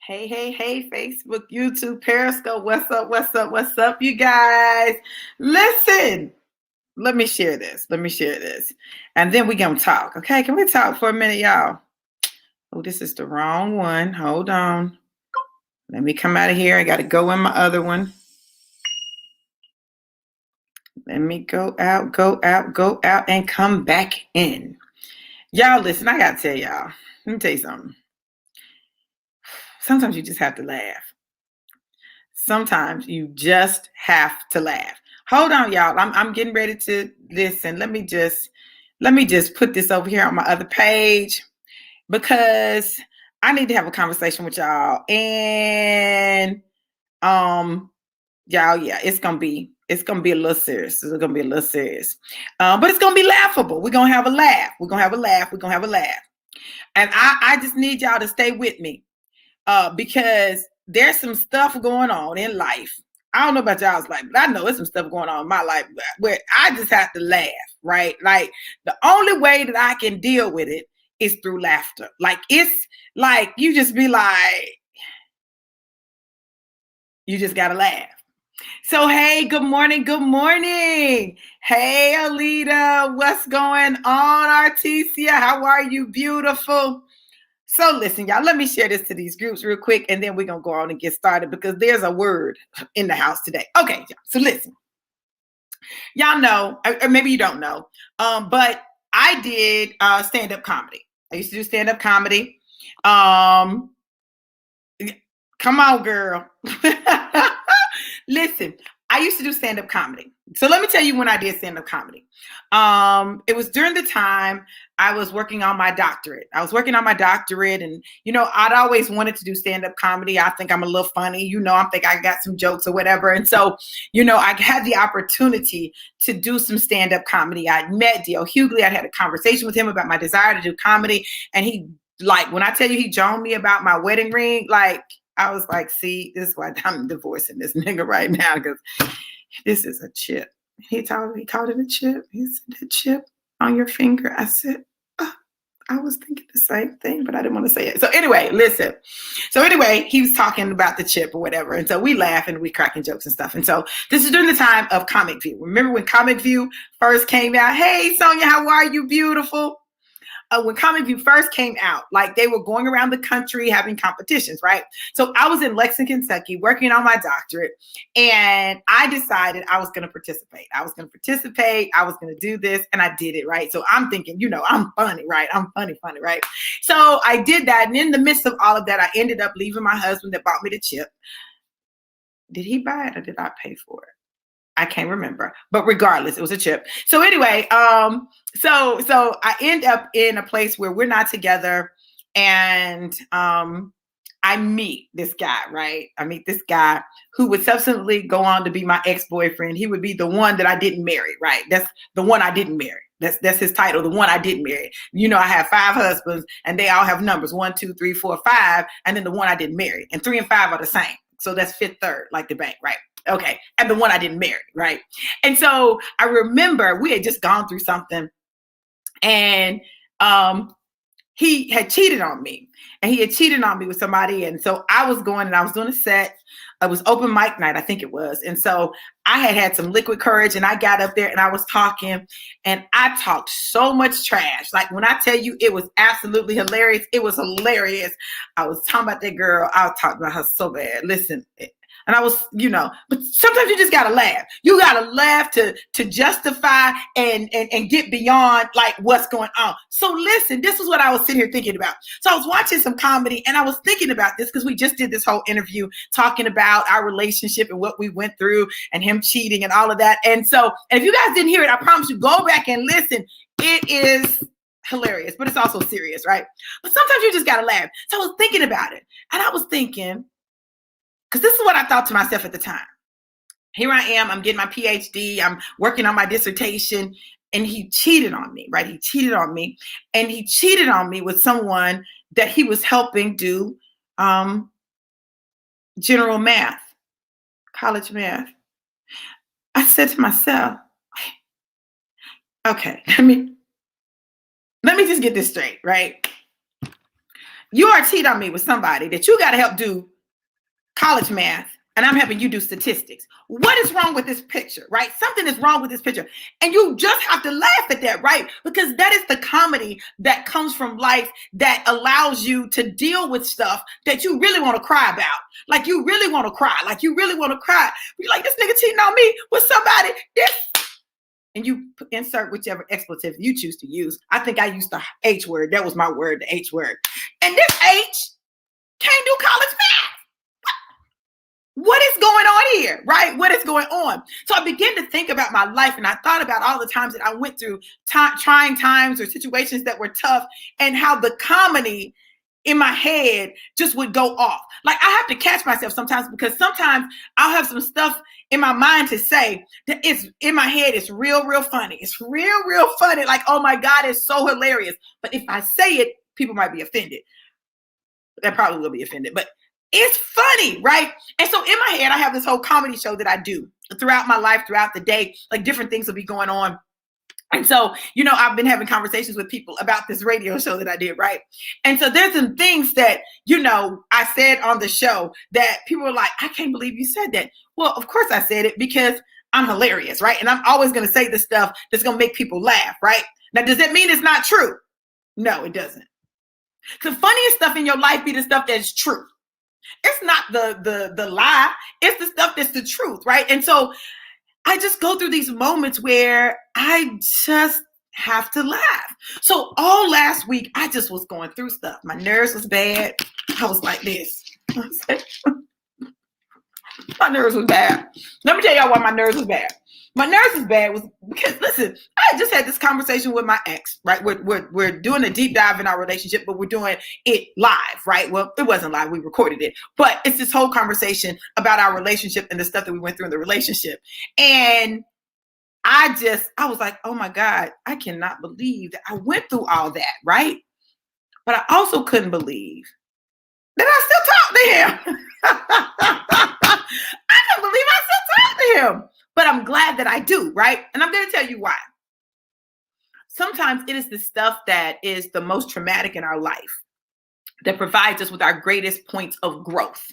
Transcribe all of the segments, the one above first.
Hey, hey, hey, Facebook, YouTube, Periscope. What's up? What's up? What's up, you guys? Listen, let me share this. Let me share this. And then we're going to talk. Okay. Can we talk for a minute, y'all? Oh, this is the wrong one. Hold on. Let me come out of here. I got to go in my other one. Let me go out, and come back in. Y'all, listen, I got to tell y'all. Let me tell you something. Sometimes you just have to laugh. Sometimes you just have to laugh. Hold on, y'all. I'm getting ready to listen. Let me just put this over here on my other page because I need to have a conversation with y'all. And y'all, yeah, it's gonna be a little serious. It's gonna be a little serious. But it's gonna be laughable. We're gonna have a laugh. We're gonna have a laugh. We're gonna have a laugh. And I just need y'all to stay with me. Because there's some stuff going on in life. I don't know about y'all's life, but I know there's some stuff going on in my life where I just have to laugh, right? Like the only way that I can deal with it is through laughter. Like it's like you just be like, you just gotta laugh. So hey, good morning, good morning. Hey, Alita, what's going on, Artesia? How are you, beautiful? So listen, y'all, let me share this to these groups real quick, and then we're going to go on and get started because there's a word in the house today. Okay, so listen. Y'all know, or maybe you don't know, but I did stand-up comedy. I used to do stand-up comedy. Come on, girl. Listen, I used to do stand-up comedy. So let me tell you when I did stand-up comedy. It was during the time I was working on my doctorate. And, I'd always wanted to do stand-up comedy. I think I'm a little funny. I think I got some jokes or whatever. And so, I had the opportunity to do some stand-up comedy. I met D.L. Hughley. I had a conversation with him about my desire to do comedy. And he, when I tell you he joned me about my wedding ring, I was like, see, this is why I'm divorcing this nigga right now because this is a chip. He called it a chip. He said, a chip on your finger. I said, oh, I was thinking the same thing, but I didn't want to say it. So anyway, listen. So anyway, he was talking about the chip or whatever. And so we laugh and we cracking jokes and stuff. And so this is during the time of Comic View. Remember when Comic View first came out? Hey, Sonia, how are you, beautiful? When Comic View first came out, they were going around the country having competitions, right? So I was in Lexington, Kentucky, working on my doctorate, and I decided I was going to participate. I was going to do this, and I did it, right? So I'm thinking, I'm funny, right? I'm funny, right? So I did that, and in the midst of all of that, I ended up leaving my husband that bought me the chip. Did he buy it or did I pay for it? I can't remember, but regardless, it was a chip. So anyway, so I end up in a place where we're not together, and I meet this guy, right? I meet this guy who would subsequently go on to be my ex-boyfriend. He would be the one that I didn't marry, right? That's the one I didn't marry. That's his title, the one I didn't marry. I have 5 husbands, and they all have numbers 1, 2, 3, 4, 5, and then the one I didn't marry, and 3 and 5 are the same. So that's 5th, 3rd, like the bank, right? Okay. And the one I didn't marry, right? And so I remember we had just gone through something, and he had cheated on me, and he had cheated on me with somebody. And so I was going and I was doing a set. It was open mic night, I think it was. And so I had some liquid courage, and I got up there and I was talking, and I talked so much trash. Like when I tell you it was absolutely hilarious, it was hilarious. I was talking about that girl. I was talking about her so bad. Listen, and I was, but sometimes you just gotta laugh. You gotta laugh to justify and get beyond what's going on. So listen, this is what I was sitting here thinking about. So I was watching some comedy, and I was thinking about this because we just did this whole interview talking about our relationship and what we went through and him cheating and all of that. And so, and if you guys didn't hear it, I promise you, go back and listen. It is hilarious, but it's also serious, right? But sometimes you just gotta laugh. So I was thinking about it, and I was thinking, because this is what I thought to myself at the time. Here I am, I'm getting my PhD, I'm working on my dissertation, and he cheated on me, right? He cheated on me, and he cheated on me with someone that he was helping do general math, college math. I said to myself, okay, let me just get this straight, right? You are cheating on me with somebody that you got to help do college math, and I'm helping you do statistics. What is wrong with this picture, right? Something is wrong with this picture. And you just have to laugh at that, right? Because that is the comedy that comes from life that allows you to deal with stuff that you really want to cry about. Like you really want to cry. Like you really want to cry. You're like, this nigga cheating on me with somebody. This. And you insert whichever expletive you choose to use. I think I used the H word. That was my word, the H word. And this H can't do college math. What is going on here, right? What is going on? So I began to think about my life, and I thought about all the times that I went through trying times or situations that were tough, and how the comedy in my head just would go off. Like I have to catch myself sometimes, because sometimes I'll have some stuff in my mind to say that it's in my head. It's real funny. It's real funny. Like, oh my God, it's so hilarious. But if I say it, people might be offended. They probably will be offended, but it's funny, right? And so in my head, I have this whole comedy show that I do throughout my life, throughout the day, like different things will be going on. And so, you know, I've been having conversations with people about this radio show that I did, right? And so there's some things that, you know, I said on the show that people were like, I can't believe you said that. Well, of course I said it because I'm hilarious, right? And I'm always going to say the stuff that's going to make people laugh, right? Now, does that mean it's not true? No, it doesn't. The funniest stuff in your life be the stuff that's true. It's not the lie. It's the stuff that's the truth, right? And so I just go through these moments where I just have to laugh. So all last week, I just was going through stuff. My nerves was bad. I was like this. My nerves was bad. Let me tell y'all why my nerves was bad. My nerves was bad was because, listen, I just had this conversation with my ex, right? We're doing a deep dive in our relationship, but we're doing it live, right? Well, it wasn't live. We recorded it. But it's this whole conversation about our relationship and the stuff that we went through in the relationship. And I was like, oh my God, I cannot believe that I went through all that, right? But I also couldn't believe that I still talk to him. I couldn't believe I still talk to him. But I'm glad that I do, right? And I'm going to tell you why. Sometimes it is the stuff that is the most traumatic in our life that provides us with our greatest points of growth.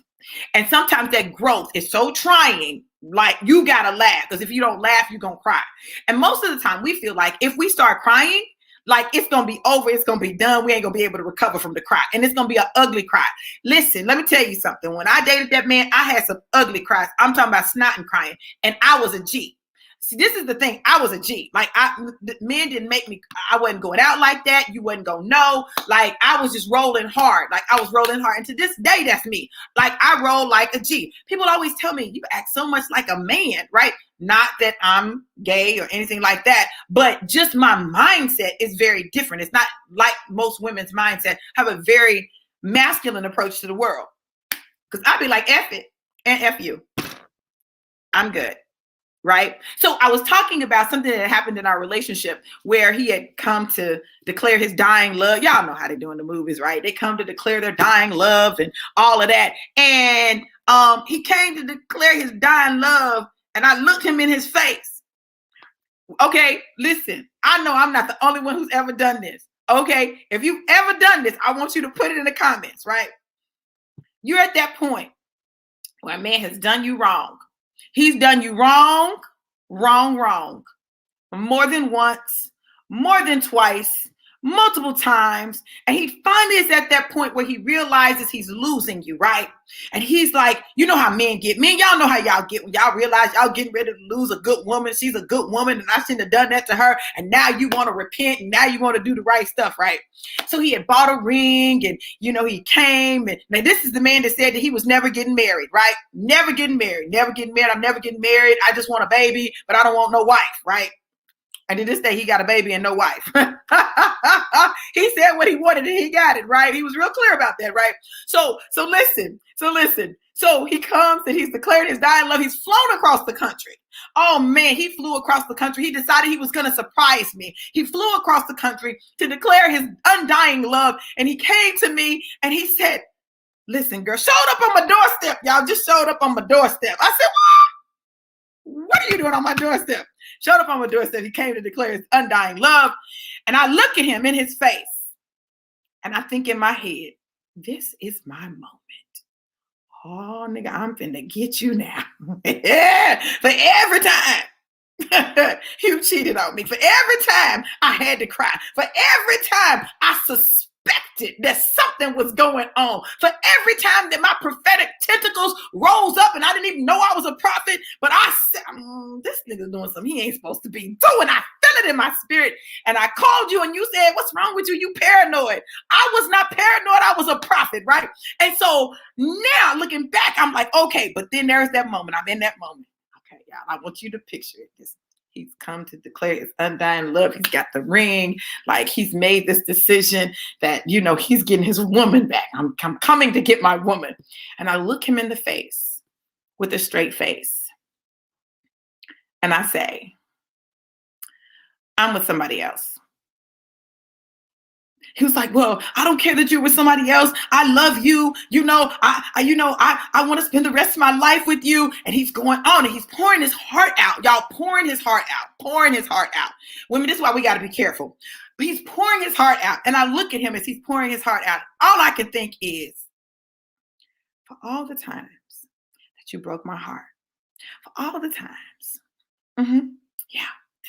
And sometimes that growth is so trying, like you got to laugh, because if you don't laugh, you're going to cry. And most of the time we feel like if we start crying, like it's going to be over, it's going to be done. We ain't going to be able to recover from the cry. And it's going to be an ugly cry. Listen, let me tell you something. When I dated that man, I had some ugly cries. I'm talking about snot and crying. And I was a G. See, this is the thing. I was a G. Like men didn't make me, I wasn't going out like that. You wasn't going to know. Like I was just rolling hard. Like I was rolling hard. And to this day, that's me. Like I roll like a G. People always tell me, you act so much like a man, right? Not that I'm gay or anything like that, but just my mindset is very different. It's not like most women's mindset have a very masculine approach to the world. Because I'd be like, F it and F you. I'm good. Right. So I was talking about something that happened in our relationship where he had come to declare his dying love. Y'all know how they do in the movies, right? They come to declare their dying love and all of that. And he came to declare his dying love. And I looked him in his face. Okay, listen, I know I'm not the only one who's ever done this. Okay, if you've ever done this, I want you to put it in the comments, right? You're at that point where a man has done you wrong. He's done you wrong, more than once, more than twice, multiple times. And he finally is at that point where he realizes he's losing you, right? And he's like, you know how men get. Men, y'all know how y'all get when y'all realize y'all getting ready to lose a good woman. She's a good woman and I shouldn't have done that to her. And now you want to repent and now you want to do the right stuff, right? So he had bought a ring and, you know, he came. And now this is the man that said that he was never getting married, right? Never getting married. I'm never getting married. I just want a baby, but I don't want no wife, right? And to this day, he got a baby and no wife. He said what he wanted and he got it, right? He was real clear about that, right? So listen. So he comes and he's declared his dying love. He's flown across the country. Oh man, he flew across the country. He decided he was going to surprise me. He flew across the country to declare his undying love. And he came to me and he said, listen, girl, showed up on my doorstep. Y'all just showed up on my doorstep. I said, what are you doing on my doorstep? Showed up on my doorstep. He came to declare his undying love. And I look at him in his face. And I think in my head, this is my moment. Oh, nigga, I'm finna get you now. Yeah, for every time you cheated on me, for every time I had to cry, for every time I suspected that something was going on, for every time that my prophetic tentacles rose up and I didn't even know I was a prophet, but I said, this nigga's doing something he ain't supposed to be doing. I feel it in my spirit. And I called you and you said, what's wrong with you? You paranoid. I was not paranoid. I was a prophet, right? And so now looking back, I'm like, okay, but then there's that moment. I'm in that moment. Okay, y'all, I want you to picture it. He's come to declare his undying love. He's got the ring. Like he's made this decision that, he's getting his woman back. I'm coming to get my woman. And I look him in the face with a straight face. And I say, I'm with somebody else. He was like, well, I don't care that you're with somebody else. I love you. I want to spend the rest of my life with you. And he's going on and he's pouring his heart out. Y'all, pouring his heart out. Women, this is why we got to be careful. But he's pouring his heart out. And I look at him as he's pouring his heart out. All I can think is, for all the times that you broke my heart, for all the times, yeah.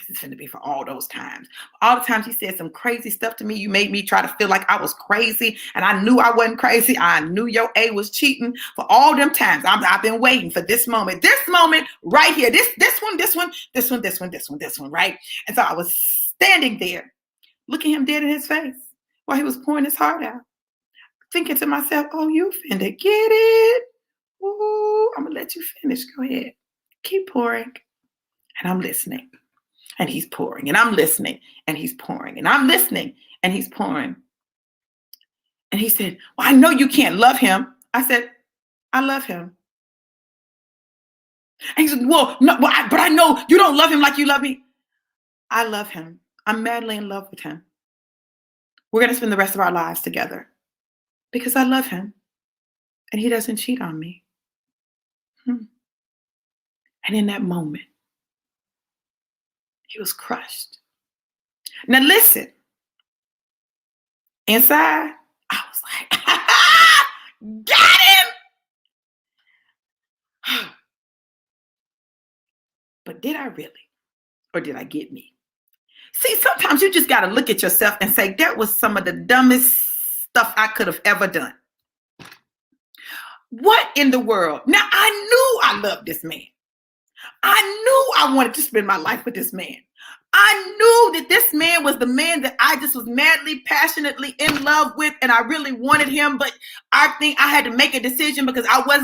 This is going to be for all those times. All the times you said some crazy stuff to me. You made me try to feel like I was crazy. And I knew I wasn't crazy. I knew your A was cheating. For all them times, I've been waiting for this moment. This moment right here. This one, right? And so I was standing there, looking him dead in his face while he was pouring his heart out. Thinking to myself, oh, you finna get it. Ooh, I'm going to let you finish. Go ahead. Keep pouring. And I'm listening. And he's pouring, and I'm listening, and he's pouring, and I'm listening, and he's pouring. And he said, well, I know you can't love him. I said, I love him. And he said, well, no, but I know you don't love him like you love me. I love him. I'm madly in love with him. We're going to spend the rest of our lives together because I love him, and he doesn't cheat on me. And in that moment, he was crushed. Now listen, inside, I was like, got him. But did I really? Or did I get me? See, sometimes you just got to look at yourself and say, that was some of the dumbest stuff I could have ever done. What in the world? Now, I knew I loved this man. I knew I wanted to spend my life with this man. I knew that this man was the man that I just was madly, passionately in love with, and I really wanted him. But I think I had to make a decision because I was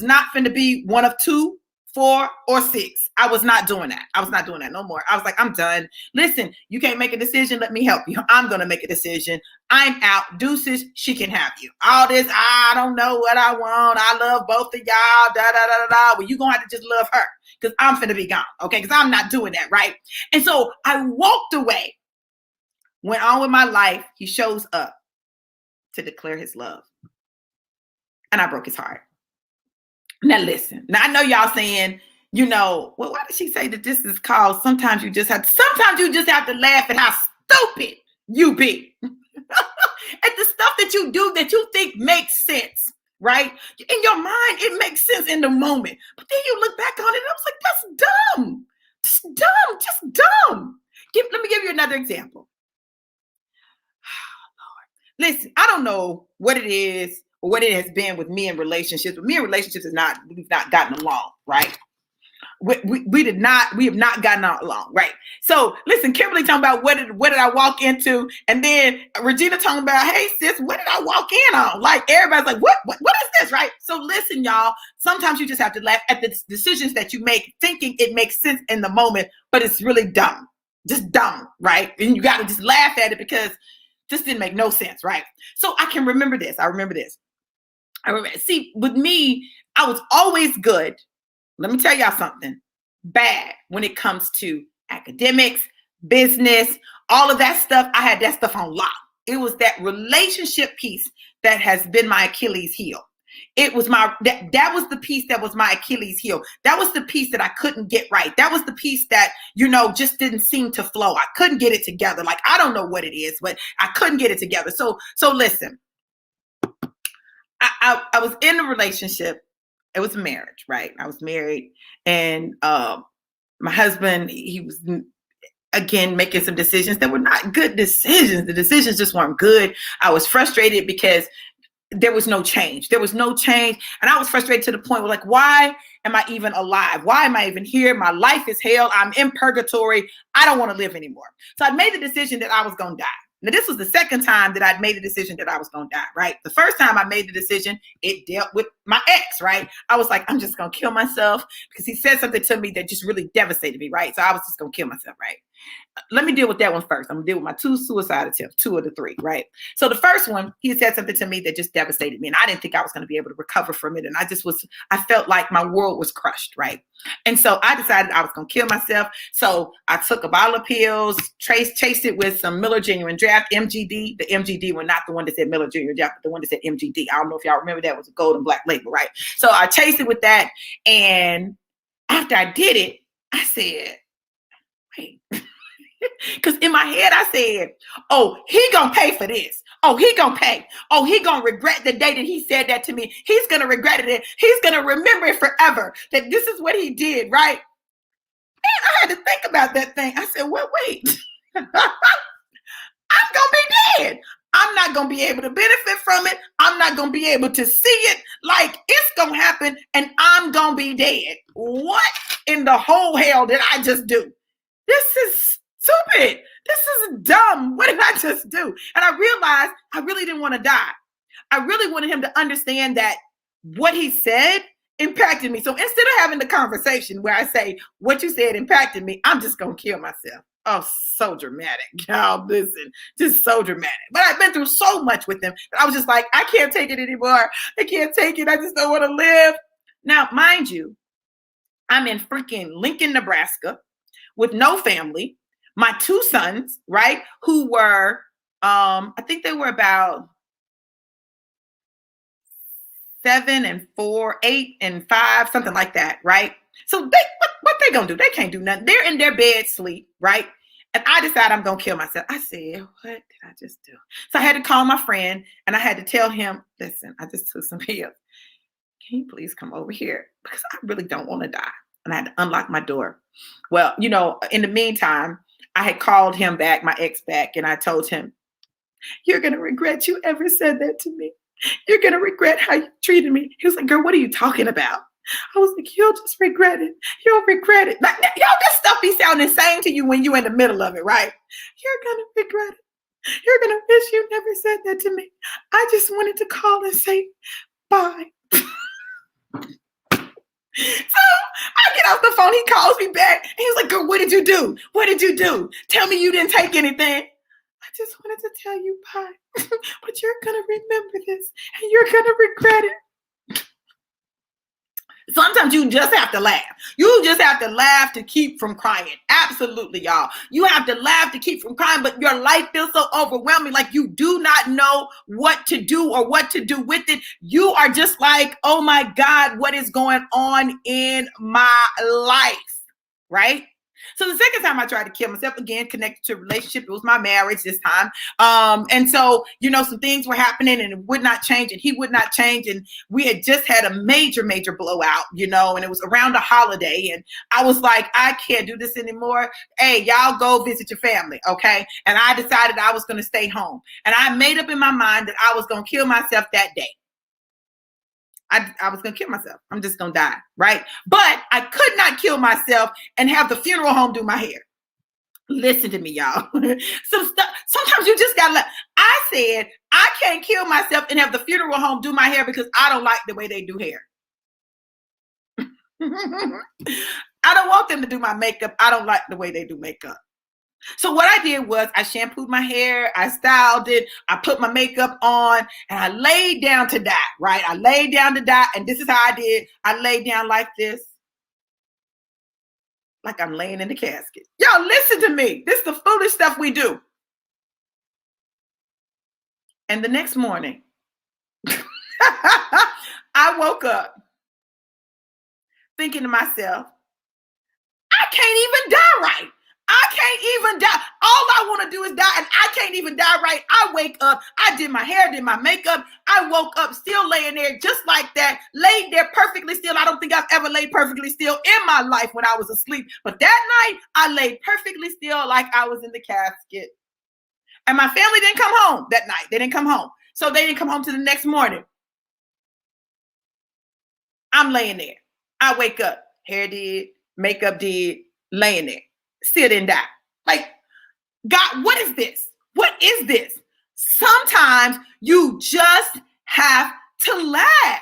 not going to be one of 2, 4, or 6. I was not doing that. I was not doing that no more. I was like, I'm done. Listen, you can't make a decision. Let me help you. I'm going to make a decision. I'm out. Deuces, she can have you. All this, I don't know what I want. I love both of y'all. Da, da, da, da, da. Well, you're going to have to just love her because I'm finna be gone. Okay, because I'm not doing that, right? And so I walked away, went on with my life. He shows up to declare his love. And I broke his heart. Now listen, now I know y'all saying, well, why did she say that this is called sometimes you just have to laugh at how stupid you be. At the stuff that you do that you think makes sense, right? In your mind, it makes sense in the moment. But then you look back on it and I was like, that's dumb. Just dumb. Let me give you another example. Lord. Listen, I don't know what it is or what it has been with me in relationships. But me in relationships we've not gotten along, right? We have not gotten along, right? So listen, Kimberly talking about what did I walk into, and then Regina talking about, hey sis, what did I walk in on? Like everybody's like, what is this, right? So listen, y'all, sometimes you just have to laugh at the decisions that you make, thinking it makes sense in the moment, but it's really dumb, just dumb, right? And you got to just laugh at it because this didn't make no sense, right? So I can remember this. See, with me, I was always good. Let me tell y'all something bad when it comes to academics, business, all of that stuff. I had that stuff on lock. It was that relationship piece that has been my Achilles heel. It was that was the piece that was my Achilles heel. That was the piece that I couldn't get right. That was the piece that, just didn't seem to flow. I couldn't get it together. Like, I don't know what it is, but I couldn't get it together. So listen, I was in a relationship. It was a marriage, right? I was married, and my husband, he was again making some decisions that were not good decisions. The decisions just weren't good. I was frustrated because there was no change. There was no change. And I was frustrated to the point where, like, why am I even alive? Why am I even here? My life is hell. I'm in purgatory. I don't want to live anymore. So I made the decision that I was going to die. Now, this was the second time that I'd made the decision that I was going to die, right? The first time I made the decision, it dealt with my ex, right? I was like, I'm just going to kill myself because he said something to me that just really devastated me, right? So I was just going to kill myself, right? Let me deal with that one first. I'm gonna deal with my 2 suicide attempts, 2 of the 3, right? So the first one, he said something to me that just devastated me, and I didn't think I was gonna be able to recover from it. And I felt like my world was crushed, right? And so I decided I was gonna kill myself. So I took a bottle of pills, chased it with some Miller Genuine Draft, MGD, the MGD one, not the one that said Miller Genuine Draft, but the one that said MGD. I don't know if y'all remember that was a gold and black label, right? So I chased it with that, and after I did it, I said, wait. Because in my head, I said, oh, he gonna pay for this. Oh, he gonna pay. Oh, he gonna regret the day that he said that to me. He's gonna regret it. He's gonna remember it forever that this is what he did, right? And I had to think about that thing. I said, well, wait. I'm gonna be dead. I'm not gonna be able to benefit from it. I'm not gonna be able to see it. Like, it's gonna happen and I'm gonna be dead. What in the whole hell did I just do? This is stupid. This is dumb. What did I just do? And I realized I really didn't want to die. I really wanted him to understand that what he said impacted me. So instead of having the conversation where I say, what you said impacted me, I'm just going to kill myself. Oh, so dramatic. Y'all, listen, just so dramatic. But I've been through so much with him that I was just like, I can't take it anymore. I can't take it. I just don't want to live. Now, mind you, I'm in freaking Lincoln, Nebraska with no family. My 2 sons, right, who were, I think they were about 7 and 4, 8 and 5, something like that, right? So what they gonna do? They can't do nothing. They're in their bed sleep, right? And I decided I'm gonna kill myself. I said, what did I just do? So I had to call my friend and I had to tell him, listen, I just took some pills. Can you please come over here? Because I really don't want to die. And I had to unlock my door. Well, in the meantime, I had called him back, my ex back, and I told him, you're going to regret you ever said that to me. You're going to regret how you treated me. He was like, girl, what are you talking about? I was like, you'll just regret it. You'll regret it. Like, y'all, this stuff be sounding insane to you when you're in the middle of it, right? You're going to regret it. You're going to wish you never said that to me. I just wanted to call and say bye. So I get off the phone. He calls me back. And he's like, girl, what did you do? What did you do? Tell me you didn't take anything. I just wanted to tell you bye. But you're going to remember this. And you're going to regret it. Sometimes you just have to laugh. You just have to laugh to keep from crying. Absolutely, y'all. You have to laugh to keep from crying, but your life feels so overwhelming, like you do not know what to do or what to do with it. You are just like, oh my God, what is going on in my life, right? So the second time I tried to kill myself, again, connected to a relationship, it was my marriage this time. And so, some things were happening and it would not change and he would not change. And we had just had a major, major blowout, and it was around a holiday. And I was like, I can't do this anymore. Hey, y'all go visit your family, okay? And I decided I was going to stay home. And I made up in my mind that I was going to kill myself that day. I was going to kill myself. I'm just going to die, right? But I could not kill myself and have the funeral home do my hair. Listen to me, y'all. Sometimes you just got to I said, I can't kill myself and have the funeral home do my hair because I don't like the way they do hair. I don't want them to do my makeup. I don't like the way they do makeup. So what I did was I shampooed my hair, I styled it, I put my makeup on, and I laid down to die, right? I laid down to die, and this is how I did. I laid down like this, like I'm laying in the casket. Y'all, listen to me. This is the foolish stuff we do. And the next morning, I woke up thinking to myself, I can't even die right. I can't even die. All I want to do is die, and I can't even die right. I wake up. I did my hair, did my makeup. I woke up still laying there just like that, laid there perfectly still. I don't think I've ever laid perfectly still in my life when I was asleep. But that night, I laid perfectly still like I was in the casket. And my family didn't come home that night. They didn't come home. So they didn't come home till the next morning. I'm laying there. I wake up. Hair did, makeup did, laying there. Still didn't die. Like, God, what is this? What is this? Sometimes you just have to laugh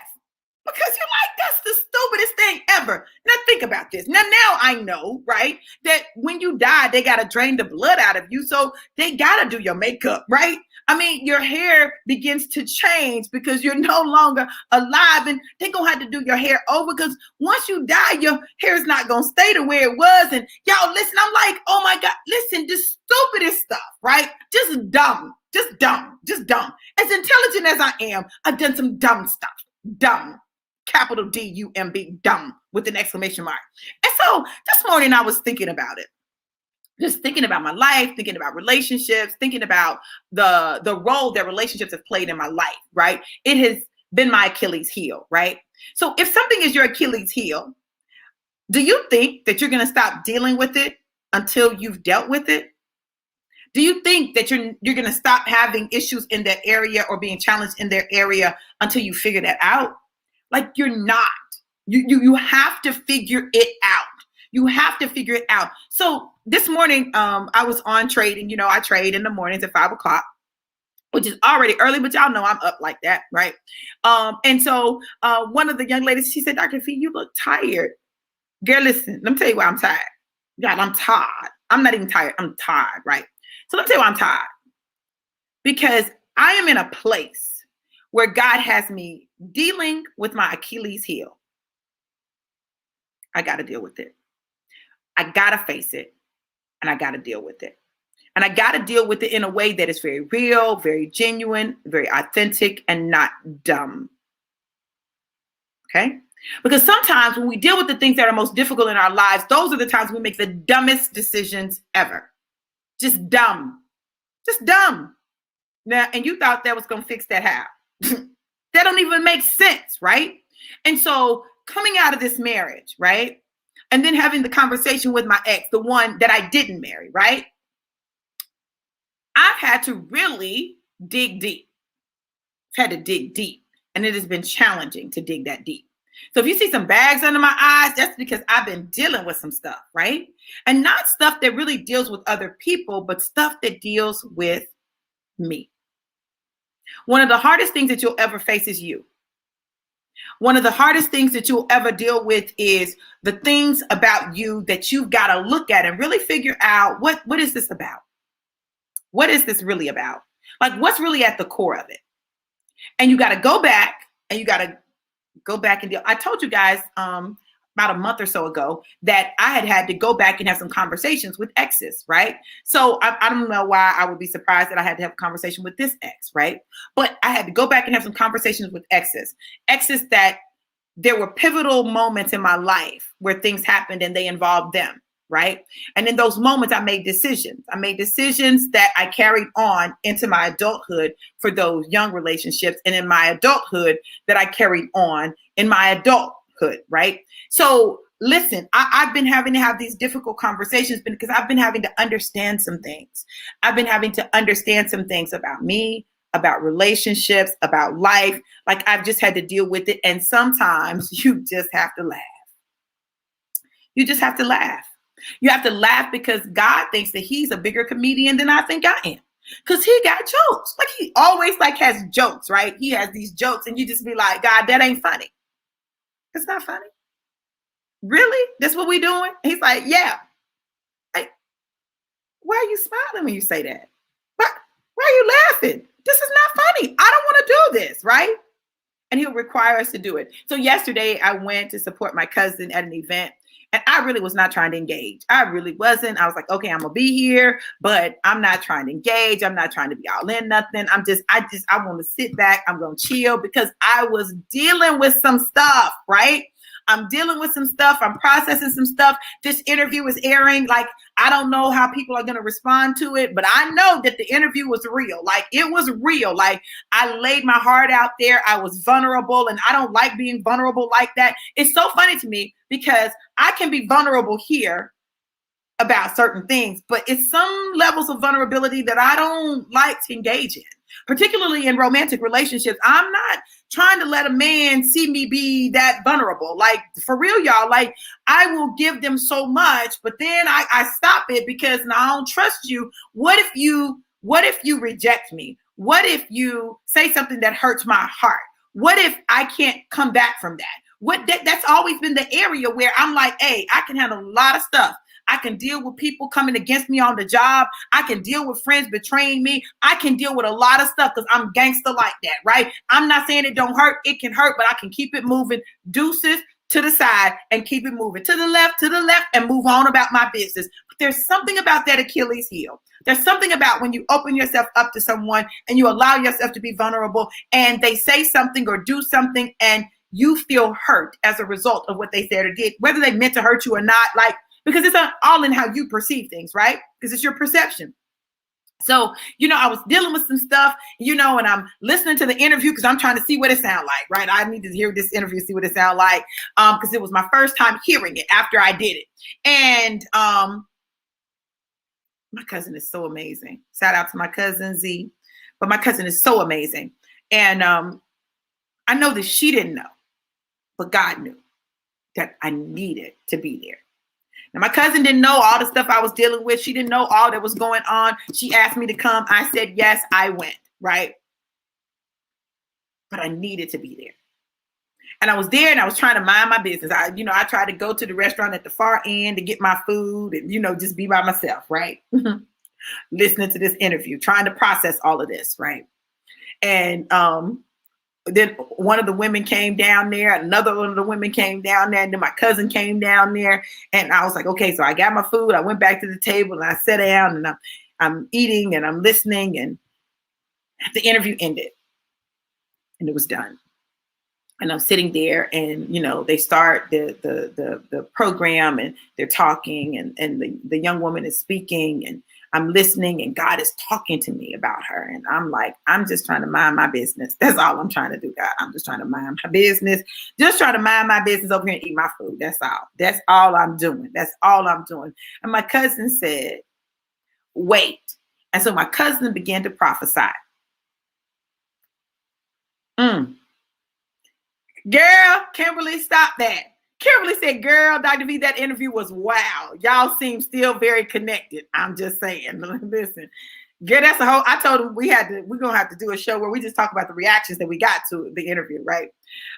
because you're like, that's the stupidest thing ever. Now think about this. Now I know, right, that when you die, they got to drain the blood out of you. So they got to do your makeup, right? I mean, your hair begins to change because you're no longer alive, and they're going to have to do your hair over because once you die, your hair is not going to stay the way it was. And y'all, listen, I'm like, oh my God, listen, the stupidest stuff, right? Just dumb. As intelligent as I am, I've done some dumb stuff. Dumb. Capital D-U-M-B, dumb, with an exclamation mark. And so this morning I was thinking about it. Just thinking about my life, thinking about relationships, thinking about the role that relationships have played in my life, right? It has been my Achilles heel, right? So if something is your Achilles heel, do you think that you're going to stop dealing with it until you've dealt with it? Do you think that you're going to stop having issues in that area or being challenged in their area until you figure that out? Like, you're not. You have to figure it out. You have to figure it out. So this morning, I was on trading. You know, I trade in the mornings at 5 o'clock, which is already early, but y'all know I'm up like that, right? And so one of the young ladies, she said, Dr. Fee, you look tired. Girl, listen, let me tell you why I'm tired. God, I'm tired. I'm not even tired. I'm tired, right? So let me tell you why I'm tired. Because I am in a place where God has me dealing with my Achilles heel. I got to deal with it. I got to face it, and I got to deal with it. And I got to deal with it in a way that is very real, very genuine, very authentic, and not dumb. Okay? Because sometimes when we deal with the things that are most difficult in our lives, those are the times we make the dumbest decisions ever. Just dumb. Just dumb. Now, and you thought that was going to fix that how? That don't even make sense, right? And so coming out of this marriage, right? And then having the conversation with my ex, the one that I didn't marry, right? I've had to really dig deep. I've had to dig deep. And it has been challenging to dig that deep. So if you see some bags under my eyes, that's because I've been dealing with some stuff, right? And not stuff that really deals with other people, but stuff that deals with me. One of the hardest things that you'll ever face is you. One of the hardest things that you'll ever deal with is the things about you that you've got to look at and really figure out what is this about? What is this really about? Like, what's really at the core of it? And you got to go back and deal. I told you guys about a month or so ago that I had to go back and have some conversations with exes, right? So I don't know why I would be surprised that I had to have a conversation with this ex, right? But I had to go back and have some conversations with exes that there were pivotal moments in my life where things happened and they involved them, right? And in those moments, I made decisions. I made decisions that I carried on into my adulthood for those young relationships, and in my adulthood that I carried on in my adulthood, right? So listen, I've been having to have these difficult conversations because I've been having to understand some things. I've been having to understand some things about me, about relationships, about life. Like, I've just had to deal with it. And sometimes you just have to laugh. You just have to laugh. You have to laugh because God thinks that he's a bigger comedian than I think I am. Because he got jokes. Like, he always has jokes, right? He has these jokes and you just be like, God, that ain't funny. It's not funny. Really? That's what we doing? He's like, yeah. Like, why are you smiling when you say that? Why are you laughing? This is not funny. I don't want to do this, right? And he'll require us to do it. So yesterday I went to support my cousin at an event. And I really was not trying to engage. I really wasn't. I was like, okay, I'm going to be here, but I'm not trying to engage. I'm not trying to be all in nothing. I want to sit back. I'm going to chill because I was dealing with some stuff, right? I'm dealing with some stuff. I'm processing some stuff. This interview is airing. Like, I don't know how people are going to respond to it, but I know that the interview was real. Like, it was real. Like, I laid my heart out there. I was vulnerable, and I don't like being vulnerable like that. It's so funny to me because I can be vulnerable here about certain things, but it's some levels of vulnerability that I don't like to engage in, particularly in romantic relationships. I'm not trying to let a man see me be that vulnerable. Like, for real, y'all, like, I will give them so much, but then I stop it because now I don't trust you. What if you reject me? What if you say something that hurts my heart? What if I can't come back from that? That's always been the area where I'm like, hey, I can handle a lot of stuff. I can deal with people coming against me on the job. I can deal with friends betraying me. I can deal with a lot of stuff because I'm gangster like that, right? I'm not saying it don't hurt. It can hurt, but I can keep it moving. Deuces to the side and keep it moving. To the left, and move on about my business. But there's something about that Achilles heel. There's something about when you open yourself up to someone and you allow yourself to be vulnerable and they say something or do something and you feel hurt as a result of what they said or did, whether they meant to hurt you or not, like, because it's all in how you perceive things, right? Because it's your perception. So, I was dealing with some stuff, and I'm listening to the interview because I'm trying to see what it sounds like, right? I need to hear this interview, see what it sounds like, because it was my first time hearing it after I did it. And my cousin is so amazing. Shout out to my cousin Z, but my cousin is so amazing. And I know that she didn't know, but God knew that I needed to be there. Now, my cousin didn't know all the stuff I was dealing with. She didn't know all that was going on. She asked me to come. I said, yes, I went, right? But I needed to be there. And I was there and I was trying to mind my business. I tried to go to the restaurant at the far end to get my food and, just be by myself, right? Listening to this interview, trying to process all of this, right? And then one of the women came down there, another one of the women came down there, and then my cousin came down there. And I was like, okay, so I got my food. I went back to the table and I sat down and I'm eating and I'm listening. And the interview ended and it was done. And I'm sitting there and, they start the program and they're talking and the young woman is speaking and I'm listening and God is talking to me about her. And I'm like, I'm just trying to mind my business. That's all I'm trying to do, God. I'm just trying to mind my business. Just trying to mind my business over here and eat my food. That's all. That's all I'm doing. That's all I'm doing. And my cousin said, wait. And so my cousin began to prophesy. Girl, Kimberly, stop that. Kimberly said, girl, Dr. V, that interview was wow. Y'all seem still very connected. I'm just saying. Listen, girl, that's a whole, I told him we're going to have to do a show where we just talk about the reactions that we got to the interview, right?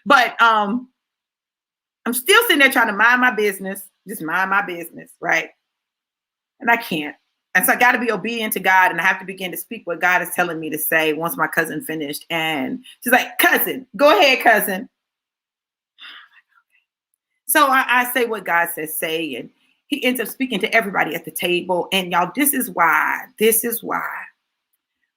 But I'm still sitting there trying to mind my business, just mind my business, right? And I can't. And so I got to be obedient to God and I have to begin to speak what God is telling me to say once my cousin finished. And she's like, cousin, go ahead, cousin. So I say what God says say, and he ends up speaking to everybody at the table. And y'all, this is why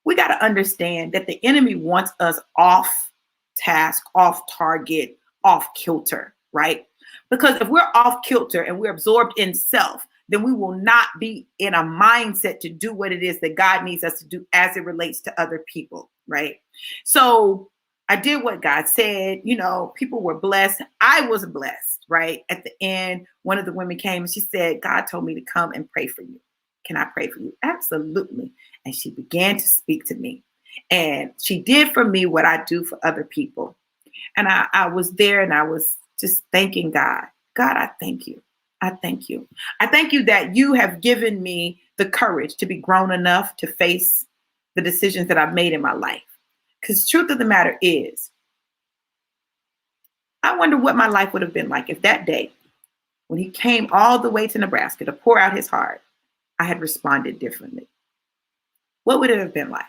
we got to understand that the enemy wants us off task, off target, off kilter, right? Because if we're off kilter and we're absorbed in self, then we will not be in a mindset to do what it is that God needs us to do as it relates to other people, right? So I did what God said. People were blessed. I was blessed, right? At the end, one of the women came and she said, God told me to come and pray for you. Can I pray for you? Absolutely. And she began to speak to me. And she did for me what I do for other people. And I was there and I was just thanking God. God, I thank you. I thank you. I thank you that you have given me the courage to be grown enough to face the decisions that I've made in my life. Because the truth of the matter is, I wonder what my life would have been like if that day, when he came all the way to Nebraska to pour out his heart, I had responded differently. What would it have been like?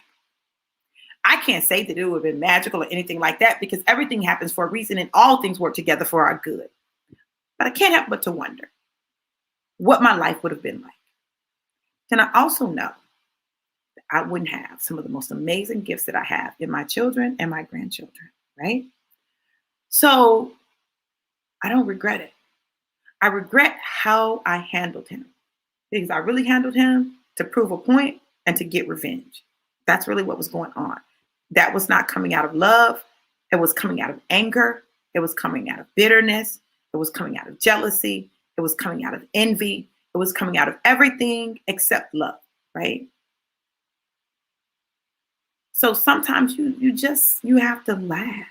I can't say that it would have been magical or anything like that because everything happens for a reason and all things work together for our good. But I can't help but to wonder what my life would have been like. Then I also know that I wouldn't have some of the most amazing gifts that I have in my children and my grandchildren, right? So I don't regret it. I regret how I handled him, because I really handled him to prove a point and to get revenge. That's really what was going on. That was not coming out of love. It was coming out of anger. It was coming out of bitterness. It was coming out of jealousy. It was coming out of envy. It was coming out of everything except love, right? So sometimes you have to laugh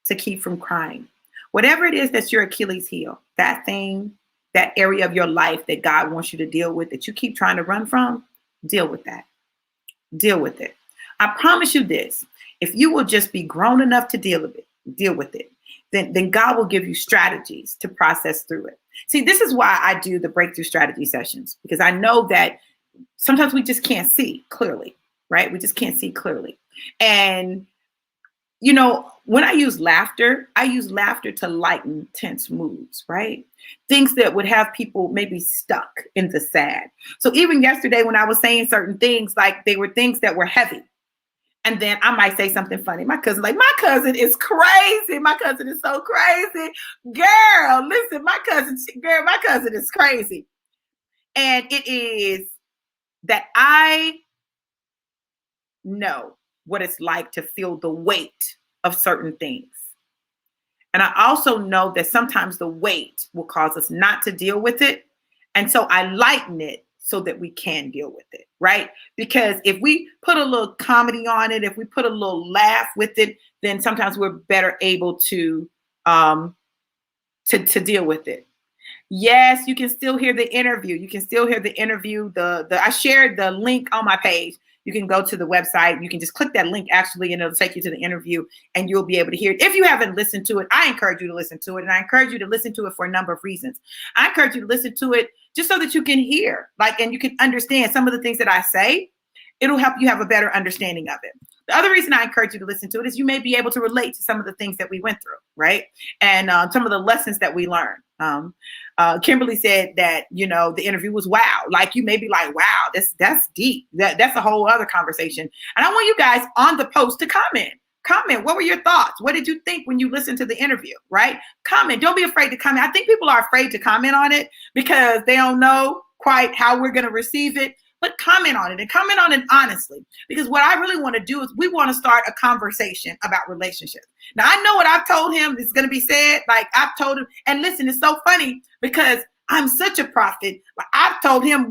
to keep from crying. Whatever it is that's your Achilles heel, that thing, that area of your life that God wants you to deal with, that you keep trying to run from, deal with that. Deal with it. I promise you this. If you will just be grown enough to deal with it, then God will give you strategies to process through it. See, this is why I do the breakthrough strategy sessions, because I know that sometimes we just can't see clearly, right? We just can't see clearly. And when I use laughter to lighten tense moods, right? Things that would have people maybe stuck in the sad. So even yesterday when I was saying certain things, like they were things that were heavy. And then I might say something funny. My cousin is crazy. My cousin is so crazy. Girl, listen, my cousin is crazy. And it is that I know what it's like to feel the weight of certain things. And I also know that sometimes the weight will cause us not to deal with it. And so I lighten it so that we can deal with it, right? Because if we put a little comedy on it, if we put a little laugh with it, then sometimes we're better able to deal with it. Yes, you can still hear the interview. I shared the link on my page. You can go to the website. You can just click that link actually, and it'll take you to the interview, and you'll be able to hear it. If you haven't listened to it, I encourage you to listen to it. And I encourage you to listen to it for a number of reasons. I encourage you to listen to it just so that you can hear, and you can understand some of the things that I say. It'll help you have a better understanding of it. The other reason I encourage you to listen to it is you may be able to relate to some of the things that we went through, right? And some of the lessons that we learned. Kimberly said that, the interview was wow. Like you may be like, wow, that's deep. That's a whole other conversation. And I want you guys on the post to comment. What were your thoughts? What did you think when you listened to the interview, right? Comment. Don't be afraid to comment. I think people are afraid to comment on it because they don't know quite how we're going to receive it. But comment on it, and comment on it honestly. Because what I really want to do is we want to start a conversation about relationships. Now, I know what I've told him is going to be said. Like I've told him, and listen, it's so funny because I'm such a prophet. Like, I've told him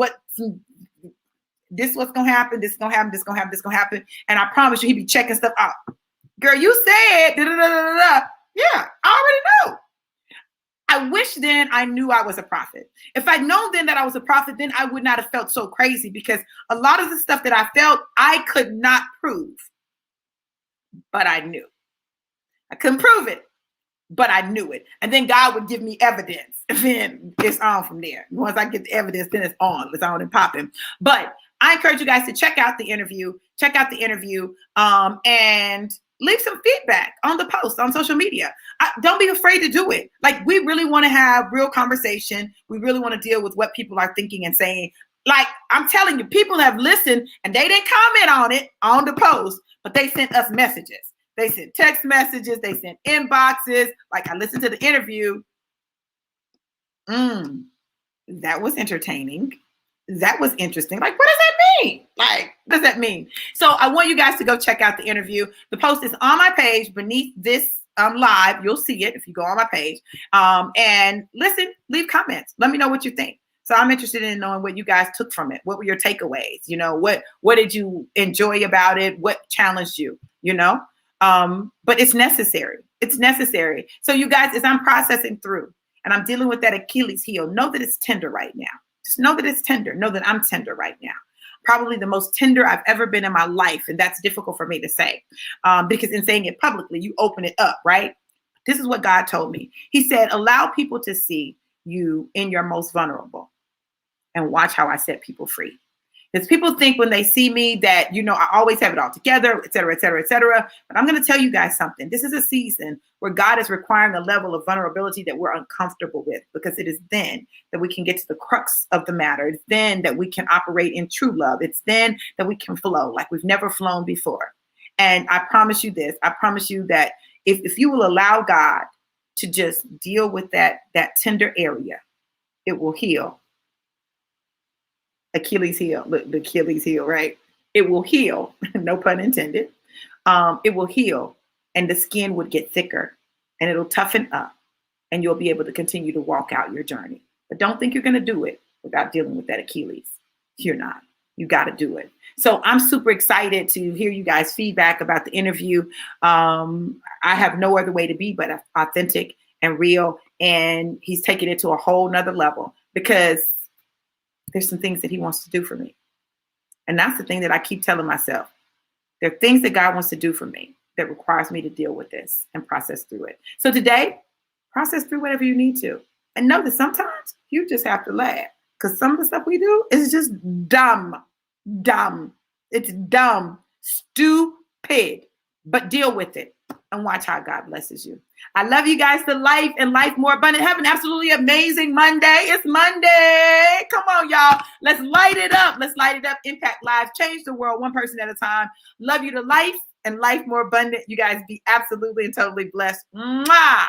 this what's going to happen, this is going to happen, this is going to happen, this is going to happen. And I promise you, he be checking stuff out. Girl, you said, da-da-da-da-da. Yeah, I already know. I wish then I knew I was a prophet. If I'd known then that I was a prophet, then I would not have felt so crazy, because a lot of the stuff that I felt, I could not prove, but I knew. I couldn't prove it, but I knew it. And then God would give me evidence. And then it's on from there. Once I get the evidence, then it's on. It's on and popping. But I encourage you guys to check out the interview. And leave some feedback on the post on social media. Don't be afraid to do it. Like, we really want to have real conversation. We really want to deal with what people are thinking and saying. Like, I'm telling you, people have listened and they didn't comment on it on the post, but they sent us messages. They sent text messages. They sent inboxes. Like, I listened to the interview. That was entertaining. That was interesting. Like, what does that mean? Like, what does that mean? So I want you guys to go check out the interview. The post is on my page beneath this live. You'll see it if you go on my page. And listen, leave comments. Let me know what you think. So I'm interested in knowing what you guys took from it. What were your takeaways? What did you enjoy about it? What challenged you? But it's necessary. It's necessary. So you guys, as I'm processing through and I'm dealing with that Achilles heel, know that it's tender right now. Just know that it's tender. Know that I'm tender right now. Probably the most tender I've ever been in my life. And that's difficult for me to say because in saying it publicly, you open it up, right? This is what God told me. He said, allow people to see you in your most vulnerable and watch how I set people free. Because people think when they see me that, I always have it all together, et cetera, et cetera, et cetera. But I'm going to tell you guys something. This is a season where God is requiring a level of vulnerability that we're uncomfortable with, because it is then that we can get to the crux of the matter. It's then that we can operate in true love. It's then that we can flow like we've never flown before. And I promise you this. I promise you that if you will allow God to just deal with that tender area. It will heal. Achilles heel, look, the Achilles heel, right? It will heal, no pun intended. It will heal, and the skin would get thicker, and it'll toughen up, and you'll be able to continue to walk out your journey. But don't think you're going to do it without dealing with that Achilles. You're not. You got to do it. So I'm super excited to hear you guys' feedback about the interview. I have no other way to be but authentic and real, and he's taking it to a whole nother level because there's some things that he wants to do for me. And that's the thing that I keep telling myself. There are things that God wants to do for me that requires me to deal with this and process through it. So today, process through whatever you need to. And know that sometimes you just have to laugh because some of the stuff we do is just dumb. It's dumb, stupid, but deal with it and watch how God blesses you. I love you guys to life and life more abundant. Have an absolutely amazing Monday. It's Monday. Come on, y'all. Let's light it up. Let's light it up. Impact lives. Change the world one person at a time. Love you to life and life more abundant. You guys be absolutely and totally blessed. Mwah!